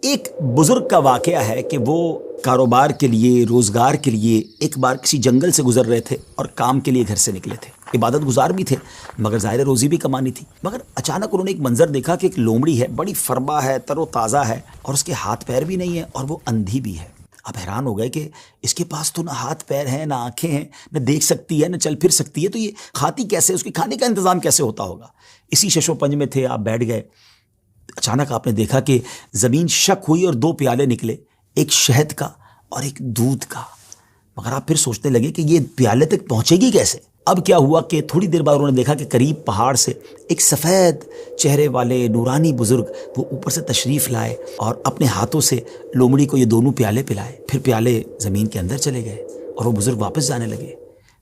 ایک بزرگ کا واقعہ ہے کہ وہ کاروبار کے لیے، روزگار کے لیے ایک بار کسی جنگل سے گزر رہے تھے اور کام کے لیے گھر سے نکلے تھے. عبادت گزار بھی تھے مگر ظاہر روزی بھی کمانی تھی. مگر اچانک انہوں نے ایک منظر دیکھا کہ ایک لومڑی ہے، بڑی فربا ہے، تر و تازہ ہے، اور اس کے ہاتھ پیر بھی نہیں ہیں اور وہ اندھی بھی ہے. اب حیران ہو گئے کہ اس کے پاس تو نہ ہاتھ پیر ہیں، نہ آنکھیں ہیں، نہ دیکھ سکتی ہے، نہ چل پھر سکتی ہے، تو یہ کھاتی کیسے؟ اس کے کھانے کا انتظام کیسے ہوتا ہوگا؟ اسی شش و پنج میں تھے. آپ بیٹھ گئے. اچانک آپ نے دیکھا کہ زمین شک ہوئی اور 2 پیالے نکلے، ایک شہد کا اور ایک دودھ کا. مگر آپ پھر سوچنے لگے کہ یہ پیالے تک پہنچے گی کیسے؟ اب کیا ہوا کہ تھوڑی دیر بعد انہوں نے دیکھا کہ قریب پہاڑ سے ایک سفید چہرے والے نورانی بزرگ وہ اوپر سے تشریف لائے اور اپنے ہاتھوں سے لومڑی کو یہ دونوں پیالے پلائے. پھر پیالے زمین کے اندر چلے گئے اور وہ بزرگ واپس جانے لگے.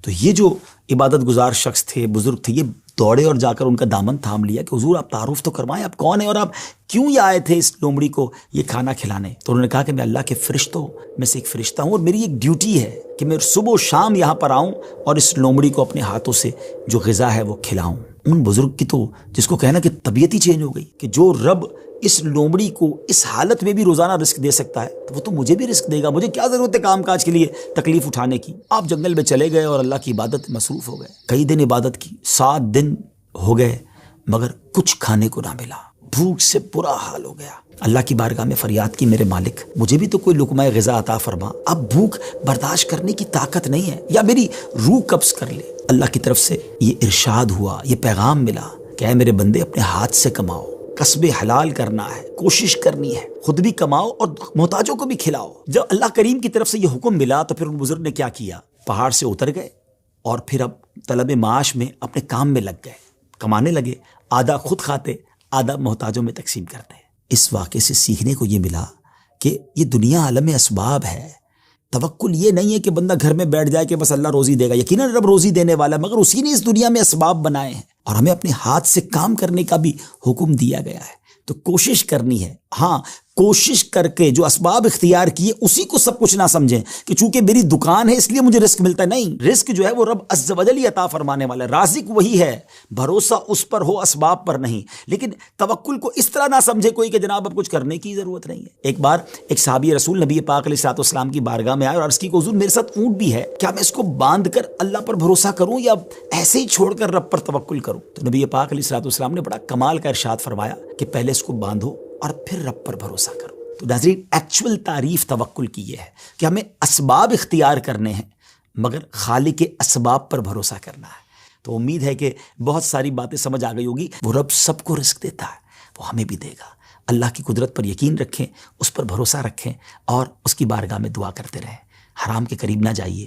تو یہ جو عبادت گزار شخص تھے، بزرگ تھے، یہ دوڑے اور جا کر ان کا دامن تھام لیا کہ حضور آپ تعارف تو کروائیں، آپ کون ہیں اور آپ کیوں یہ آئے تھے اس لومڑی کو یہ کھانا کھلانے؟ تو انہوں نے کہا کہ میں اللہ کے فرشتوں میں سے ایک فرشتہ ہوں اور میری ایک ڈیوٹی ہے کہ میں صبح و شام یہاں پر آؤں اور اس لومڑی کو اپنے ہاتھوں سے جو غذا ہے وہ کھلاؤں. ان بزرگ کی تو جس کو کہنا کہ طبیعت ہی چینج ہو گئی کہ جو رب اس لومڑی کو اس حالت میں بھی روزانہ رزق دے سکتا ہے تو وہ تو مجھے بھی رزق دے گا. مجھے کیا ضرورت ہے کام کاج کے لیے تکلیف اٹھانے کی؟ آپ جنگل میں چلے گئے اور اللہ کی عبادت میں مصروف ہو گئے. کئی دن عبادت کی، 7 دن ہو گئے مگر کچھ کھانے کو نہ ملا. بھوک سے برا حال ہو گیا. اللہ کی بارگاہ میں فریاد کی، میرے مالک مجھے بھی تو کوئی لقمہ غذا عطا فرما. اب بھوک برداشت کرنے کی طاقت نہیں ہے، یا میری روح قبض کر لے. اللہ کی طرف سے یہ ارشاد ہوا، یہ پیغام ملا کہ اے میرے بندے اپنے ہاتھ سے کماؤ، کسب حلال کرنا ہے، کوشش کرنی ہے، خود بھی کماؤ اور محتاجوں کو بھی کھلاؤ. جب اللہ کریم کی طرف سے یہ حکم ملا تو پھر ان بزرگ نے کیا کیا؟ پہاڑ سے اتر گئے اور پھر اب طلب معاش میں اپنے کام میں لگ گئے، کمانے لگے. آدھا خود کھاتے، آدھا محتاجوں میں تقسیم کرتے. اس واقعے سے سیکھنے کو یہ ملا کہ یہ دنیا عالم اسباب ہے. توکل یہ نہیں ہے کہ بندہ گھر میں بیٹھ جائے کہ بس اللہ روزی دے گا. یقیناً رب روزی دینے والا ہے، مگر اسی نے اس دنیا میں اسباب بنائے ہیں اور ہمیں اپنے ہاتھ سے کام کرنے کا بھی حکم دیا گیا ہے. تو کوشش کرنی ہے. ہاں، کوشش کر کے جو اسباب اختیار کیے اسی کو سب کچھ نہ سمجھیں کہ چونکہ میری دکان ہے اس لیے مجھے رزق ملتا ہے. نہیں، رزق جو ہے وہ رب عز و جل ہی عطا فرمانے والا ہے. رازق وہی ہے، بھروسہ اس پر ہو، اسباب پر نہیں. لیکن توکل کو اس طرح نہ سمجھے کوئی کہ جناب اب کچھ کرنے کی ضرورت نہیں ہے. ایک بار ایک صحابی رسول نبی پاک علیہ الصلوۃ والسلام کی بارگاہ میں آئے اور عرض کی کہ حضور میرے ساتھ اونٹ بھی ہے، کیا میں اس کو باندھ کر اللہ پر بھروسہ کروں یا ایسے ہی چھوڑ کر رب پر توکل کروں؟ تو نبی پاک علیہ الصلوۃ والسلام نے بڑا کمال کا ارشاد فرمایا کہ پہلے اس کو باندھو اور پھر رب پر بھروسہ کرو. تو ناظرین، ایکچول تعریف توکل کی یہ ہے کہ ہمیں اسباب اختیار کرنے ہیں مگر خالق اسباب پر بھروسہ کرنا ہے. تو امید ہے کہ بہت ساری باتیں سمجھ آ گئی ہوگی. وہ رب سب کو رزق دیتا ہے، وہ ہمیں بھی دے گا. اللہ کی قدرت پر یقین رکھیں، اس پر بھروسہ رکھیں اور اس کی بارگاہ میں دعا کرتے رہیں. حرام کے قریب نہ جائیے،